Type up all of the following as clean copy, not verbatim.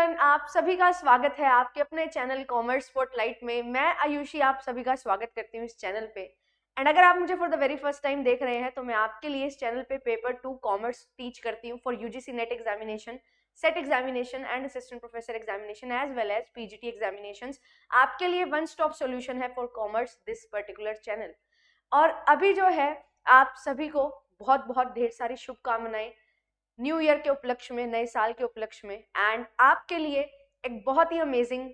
Everyone, आप सभी का स्वागत है आपके अपने चैनल कॉमर्स स्पॉटलाइट में। मैं आयुषी आप सभी का स्वागत करती हूँ इस चैनल पे। एंड अगर आप मुझे for the very first time देख रहे हैं तो मैं आपके लिए इस चैनल पे पेपर 2 कॉमर्स टीच करती हूँ for UGC NET examination, set examination and assistant professor examination as well as PGT examinations. आपके लिए वन स्टॉप सोल्यूशन है for commerce this particular channel. और अभी जो है आप सभी को बहुत बहुत ढेर सारी शुभकामनाएं न्यू ईयर के उपलक्ष्य में, नए साल के उपलक्ष्य में। एंड आपके लिए एक बहुत ही अमेजिंग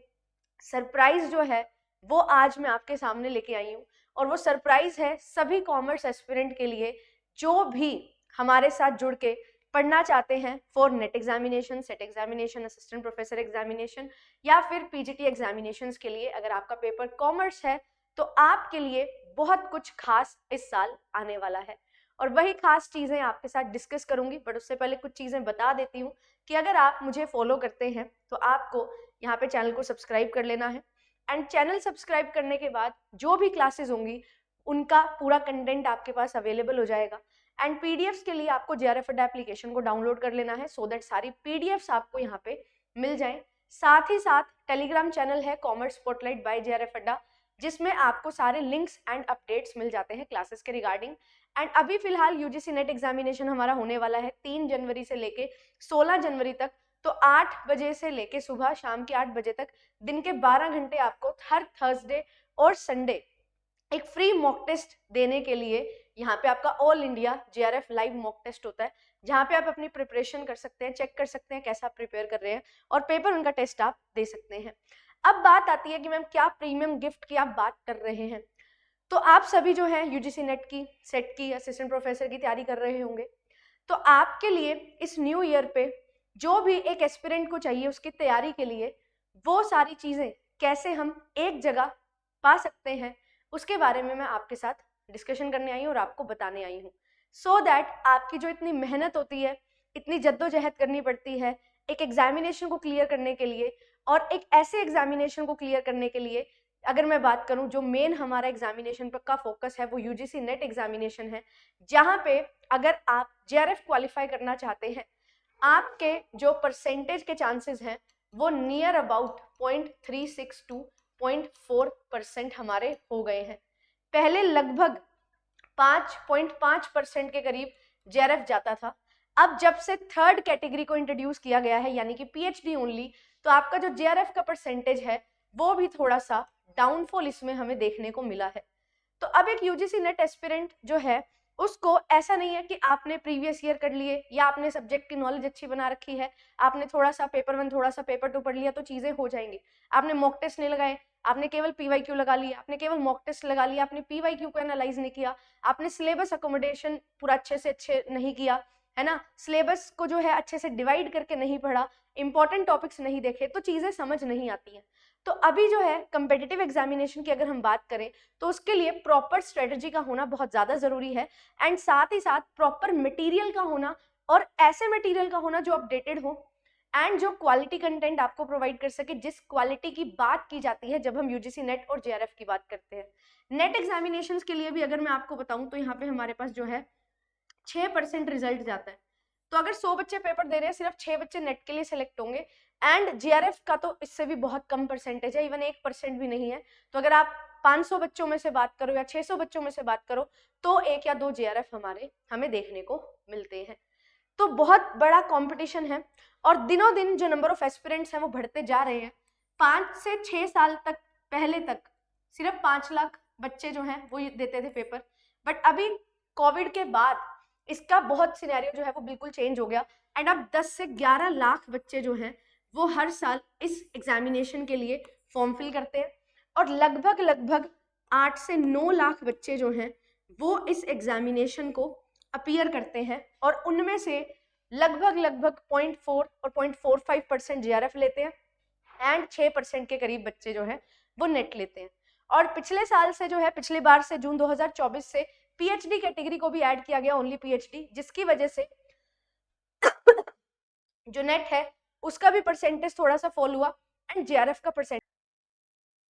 सरप्राइज जो है वो आज मैं आपके सामने लेके आई हूँ। और वो सरप्राइज है सभी कॉमर्स एस्पिरेंट के लिए जो भी हमारे साथ जुड़ के पढ़ना चाहते हैं for net examination, set examination, assistant professor examination या फिर पीजीटी एग्जामिनेशंस के लिए। अगर आपका पेपर कॉमर्स है तो आपके लिए बहुत कुछ खास इस साल आने वाला है और वही खास चीज़ें आपके साथ डिस्कस करूंगी। बट उससे पहले कुछ चीज़ें बता देती हूँ कि अगर आप मुझे फॉलो करते हैं तो आपको यहाँ पे चैनल को सब्सक्राइब कर लेना है। एंड चैनल सब्सक्राइब करने के बाद जो भी क्लासेस होंगी उनका पूरा कंटेंट आपके पास अवेलेबल हो जाएगा। एंड पीडीएफ्स के लिए आपको जेआरएफ अड्डा एप्लीकेशन को डाउनलोड कर लेना है सो दैट सारी पीडीएफ्स आपको यहाँ पे मिल जाएं। साथ ही साथ टेलीग्राम चैनल है कॉमर्स स्पॉटलाइट बाय जेआरएफ अड्डा, जिसमें आपको सारे लिंक्स एंड अपडेट्स मिल जाते हैं क्लासेस के रिगार्डिंग। एंड अभी फिलहाल यूजीसी नेट एग्जामिनेशन हमारा होने वाला है 3 जनवरी से लेके 16 जनवरी तक। तो 8 बजे से लेके सुबह शाम के 8 बजे तक दिन के 12 घंटे आपको हर थर्सडे और संडे एक फ्री मॉक टेस्ट देने के लिए यहाँ पे आपका all India JRF live mock test होता है, जहाँ पे आप अपनी प्रिपरेशन कर सकते हैं, चेक कर सकते हैं कैसा प्रिपेयर कर रहे हैं और पेपर उनका टेस्ट आप दे सकते हैं। अब बात आती है कि मैम क्या प्रीमियम गिफ्ट की आप बात कर रहे हैं। तो आप सभी जो हैं यूजीसी नेट की, सेट की, असिस्टेंट प्रोफेसर की तैयारी कर रहे होंगे, तो आपके लिए इस न्यू ईयर पे जो भी एक एस्पिरेंट को चाहिए उसकी तैयारी के लिए वो सारी चीज़ें कैसे हम एक जगह पा सकते हैं उसके बारे में मैं आपके साथ डिस्कशन करने आई हूँ और आपको बताने आई हूँ। सो दैट आपकी जो इतनी मेहनत होती है, इतनी जद्दोजहद करनी पड़ती है एक एग्जामिनेशन को क्लियर करने के लिए, और एक ऐसे एग्जामिनेशन को क्लियर करने के लिए अगर मैं बात करूं जो मेन हमारा एग्जामिनेशन पर का फोकस है वो यूजीसी नेट एग्जामिनेशन है, जहां पे अगर आप जेआरएफ क्वालिफाई करना चाहते हैं आपके जो परसेंटेज के चांसेस हैं वो नियर अबाउट 0.36 to 0.4% हमारे हो गए हैं। पहले लगभग 5.5% के करीब जेआरएफ जाता था। अब जब से थर्ड कैटेगरी को इंट्रोड्यूस किया गया है यानी कि पीएचडी ओनली, तो आपका जो जेआरएफ का परसेंटेज है वो भी थोड़ा सा डाउनफॉल इसमें हमें देखने को मिला है। तो अब एक यूजीसी नेट एस्पिरेंट जो है उसको ऐसा नहीं है कि आपने प्रीवियस ईयर कर लिए या आपने सब्जेक्ट की नॉलेज अच्छी बना रखी है, आपने थोड़ा सा पेपर 1 थोड़ा सा पेपर 2 पढ़ लिया तो चीजें हो जाएंगी। आपने मॉक टेस्ट नहीं लगाए, आपने केवल पीवाईक्यू लगा लिया, आपने केवल मॉक टेस्ट लगा लिया, आपने पीवाईक्यू को एनालाइज नहीं किया, आपने सिलेबस अकोमोडेशन पूरा अच्छे से अच्छे नहीं किया है ना, सिलेबस को जो है अच्छे से डिवाइड करके नहीं पढ़ा, इंपॉर्टेंट टॉपिक्स नहीं देखे, तो चीजें समझ नहीं आती हैं। तो अभी जो है कंपेटिटिव एग्जामिनेशन की अगर हम बात करें तो उसके लिए प्रॉपर स्ट्रेटजी का होना बहुत ज़्यादा ज़रूरी है। एंड साथ ही साथ प्रॉपर मटेरियल का होना, और ऐसे मटेरियल का होना जो अपडेटेड हो एंड जो क्वालिटी कंटेंट आपको प्रोवाइड कर सके, जिस क्वालिटी की बात की जाती है जब हम यूजीसी नेट और जेआरएफ की बात करते हैं। नेट एग्जामिनेशंस के लिए भी अगर मैं आपको बताऊं तो यहाँ पे हमारे पास जो है 6% रिजल्ट जाता है। तो अगर 100 बच्चे पेपर दे रहे हैं सिर्फ 6 बच्चे नेट के लिए सिलेक्ट होंगे। एंड जेआरएफ का तो इससे भी बहुत कम परसेंटेज है, इवन 1% भी नहीं है। तो अगर आप 500 बच्चों में से बात करो या 600 बच्चों में से बात करो तो 1 या 2 जेआरएफ हमें देखने को मिलते हैं। तो बहुत बड़ा कंपटीशन है और दिनों दिन जो नंबर ऑफ एस्पिरेंट्स हैं वो बढ़ते जा रहे हैं। 5 से 6 साल तक पहले तक सिर्फ 5 लाख बच्चे जो हैं वो देते थे पेपर, बट अभी कोविड के बाद इसका बहुत सिनेरियो जो है वो बिल्कुल चेंज हो गया। एंड अब 10 से 11 लाख बच्चे जो हैं वो हर साल इस एग्जामिनेशन के लिए फॉर्म फिल करते हैं और लगभग 8 से 9 लाख बच्चे जो हैं वो इस एग्जामिनेशन को अपीयर करते हैं और उनमें से लगभग 0.4 और 0.45% जेआरएफ लेते हैं एंड 6% के करीब बच्चे जो हैं वो नेट लेते हैं। और पिछले साल से जो है, पिछली बार से जून 2024 से पीएचडी कैटेगरी को भी ऐड किया गया, ओनली पीएचडी, जिसकी वजह से जो नेट है उसका भी परसेंटेज थोड़ा सा फॉल हुआ एंड जेआरएफ का परसेंटेज।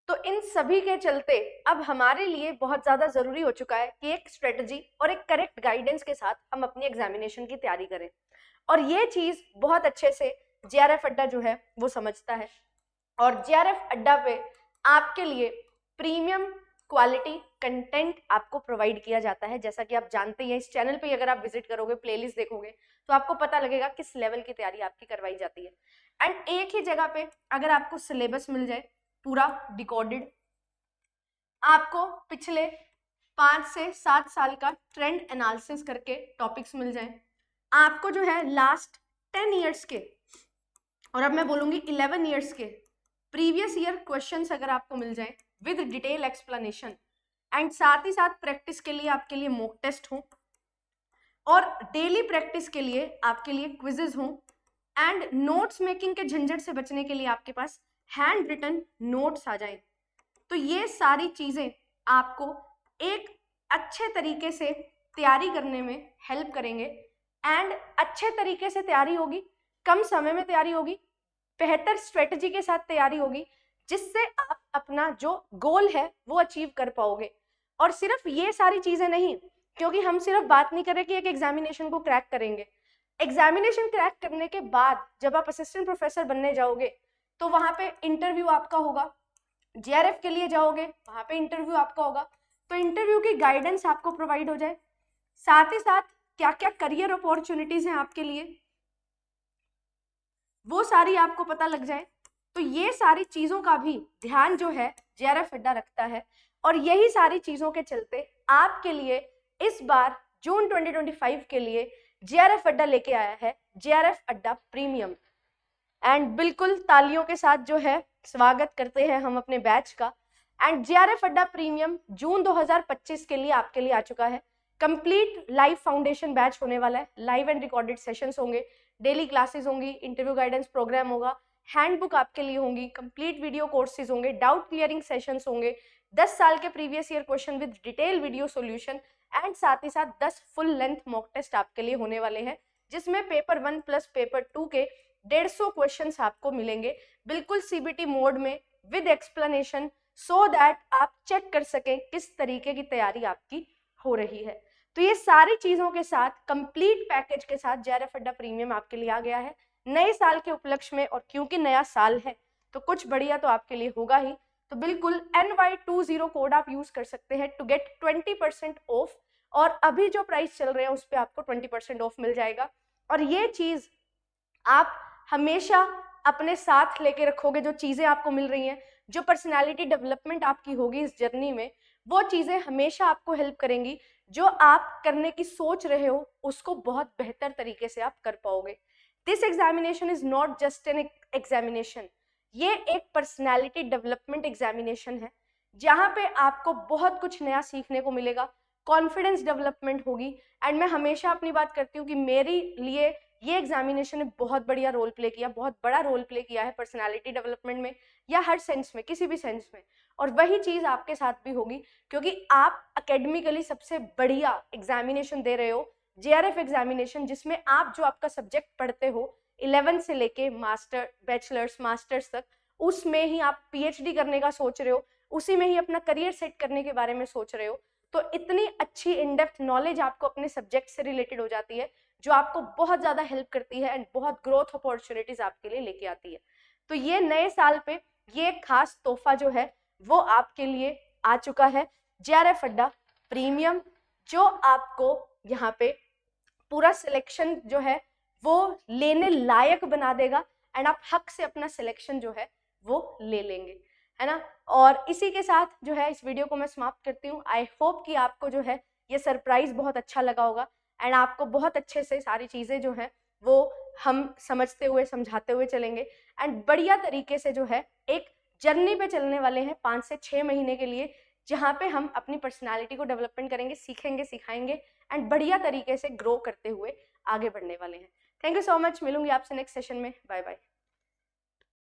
तो इन सभी के चलते अब हमारे लिए बहुत ज़्यादा ज़रूरी हो चुका है कि एक स्ट्रेटजी और एक करेक्ट गाइडेंस के साथ हम अपनी एग्जामिनेशन की तैयारी करें। और ये चीज़ बहुत अच्छे से JRF अड्डा जो है वो समझता है। और JRF अड्डा पे आपके लिए प्रीमियम क्वालिटी कंटेंट आपको प्रोवाइड किया जाता है। जैसा कि आप जानते हैं, इस चैनल पे अगर आप विजिट करोगे, प्लेलिस्ट देखोगे, तो आपको पता लगेगा किस लेवल की तैयारी आपकी करवाई जाती है। एंड एक ही जगह पे अगर आपको सिलेबस मिल जाए पूरा डिकोडेड, आपको पिछले 5 से 7 साल का ट्रेंड एनालिसिस करके टॉपिक्स मिल जाए, आपको जो है लास्ट 10 ईयर्स के, और अब मैं बोलूंगी 11 ईयर्स के प्रीवियस ईयर क्वेश्चंस अगर आपको मिल जाए विद डिटेल एक्सप्लेनेशन, एंड साथ ही साथ प्रैक्टिस के लिए आपके लिए मॉक टेस्ट हो, और डेली प्रैक्टिस के लिए आपके लिए क्विजेज हो, एंड नोट्स मेकिंग के झंझट से बचने के लिए आपके पास हैंड रिटन नोट्स आ जाए, तो ये सारी चीजें आपको एक अच्छे तरीके से तैयारी करने में हेल्प करेंगे। एंड अच्छे तरीके से तैयारी होगी, कम समय में तैयारी होगी, बेहतर स्ट्रेटजी के साथ तैयारी होगी, जिससे आप अपना जो गोल है वो अचीव कर पाओगे। और सिर्फ ये सारी चीजें नहीं, क्योंकि हम सिर्फ बात नहीं कर रहे कि एक एग्जामिनेशन को क्रैक करेंगे। एग्जामिनेशन क्रैक करने के बाद जब आप असिस्टेंट प्रोफेसर बनने जाओगे तो वहां पे इंटरव्यू आपका होगा, JRF के लिए जाओगे वहां पे इंटरव्यू आपका होगा, तो इंटरव्यू की गाइडेंस आपको प्रोवाइड हो जाए, साथ ही साथ क्या क्या करियर अपॉर्चुनिटीज हैं आपके लिए वो सारी आपको पता लग जाए। तो ये सारी चीजों का भी ध्यान जो है JRF अड्डा रखता है, और यही सारी चीजों के चलते आपके लिए इस बार जून 2025 के लिए JRF अड्डा लेके आया है JRF अड्डा प्रीमियम। एंड बिल्कुल तालियों के साथ जो है स्वागत करते हैं हम अपने बैच का। एंड JRF अड्डा प्रीमियम जून 2025 के लिए आपके लिए आ चुका है। कंप्लीट लाइव फाउंडेशन बैच होने वाला है, लाइव एंड रिकॉर्डेड सेशंस होंगे, डेली क्लासेस होंगी, इंटरव्यू गाइडेंस प्रोग्राम होगा, हैंडबुक आपके लिए होंगी, कंप्लीट वीडियो कोर्सेज होंगे, डाउट क्लियरिंग सेशंस होंगे, 10 साल के previous year question with detail video solution, and साथ ही साथ 10 फुल लेंथ मॉक टेस्ट आपके लिए होने वाले हैं, जिसमें पेपर 1 प्लस पेपर 2 के 150 क्वेश्चंस आपको मिलेंगे बिल्कुल CBT मोड में विद एक्सप्लेनेशन, सो दैट आप चेक कर सकें किस तरीके की तैयारी आपकी हो रही है। तो ये सारी चीजों के साथ कंप्लीट पैकेज के साथ JRF अड्डा प्रीमियम आपके लिए आ गया है नए साल के उपलक्ष्य में। और क्योंकि नया साल है तो कुछ बढ़िया तो आपके लिए होगा ही, तो बिल्कुल NY20 कोड आप यूज कर सकते हैं टू गेट 20% ऑफ, और अभी जो प्राइस चल रहे हैं उस पर आपको 20% ऑफ मिल जाएगा। और ये चीज आप हमेशा अपने साथ लेके रखोगे, जो चीजें आपको मिल रही हैं, जो पर्सनालिटी डेवलपमेंट आपकी होगी इस जर्नी में, वो चीजें हमेशा आपको हेल्प करेंगी। जो आप करने की सोच रहे हो उसको बहुत बेहतर तरीके से आप कर पाओगे। This examination is not just an examination, ये एक पर्सनालिटी डेवलपमेंट एग्जामिनेशन है, जहाँ पे आपको बहुत कुछ नया सीखने को मिलेगा, कॉन्फिडेंस डेवलपमेंट होगी। एंड मैं हमेशा अपनी बात करती हूँ कि मेरे लिए ये एग्जामिनेशन ने बहुत बढ़िया रोल प्ले किया, बहुत बड़ा रोल प्ले किया है पर्सनालिटी डेवलपमेंट में, या हर सेंस में, किसी भी सेंस में। और वही चीज आपके साथ भी होगी, क्योंकि आप अकेडमिकली सबसे बढ़िया एग्जामिनेशन दे रहे हो, JRF एग्जामिनेशन, जिसमें आप जो आपका सब्जेक्ट पढ़ते हो 11 से लेके मास्टर, बैचलर्स, मास्टर्स तक, उसमें ही आप PhD करने का सोच रहे हो, उसी में ही अपना करियर सेट करने के बारे में सोच रहे हो, तो इतनी अच्छी इन डेप्थ नॉलेज आपको अपने सब्जेक्ट से रिलेटेड हो जाती है, जो आपको बहुत ज्यादा हेल्प करती है एंड बहुत ग्रोथ अपॉर्चुनिटीज आपके लिए लेके आती है। तो ये नए साल पे ये खास तोहफा जो है वो आपके लिए आ चुका है, JRF अड्डा प्रीमियम, जो आपको यहाँ पे पूरा सिलेक्शन जो है वो लेने लायक बना देगा, एंड आप हक से अपना सिलेक्शन जो है वो ले लेंगे, है ना। और इसी के साथ जो है इस वीडियो को मैं समाप्त करती हूँ। आई होप कि आपको जो है ये सरप्राइज बहुत अच्छा लगा होगा, एंड आपको बहुत अच्छे से सारी चीज़ें जो हैं वो हम समझते हुए, समझाते हुए चलेंगे, एंड बढ़िया तरीके से जो है एक जर्नी पे चलने वाले हैं 5 से 6 महीने के लिए, जहाँ पे हम अपनी पर्सनालिटी को डेवलपमेंट करेंगे, सीखेंगे, सिखाएंगे, एंड बढ़िया तरीके से ग्रो करते हुए आगे बढ़ने वाले हैं। थैंक यू सो मच, मिलूंगी आपसे नेक्स्ट सेशन में। Bye bye.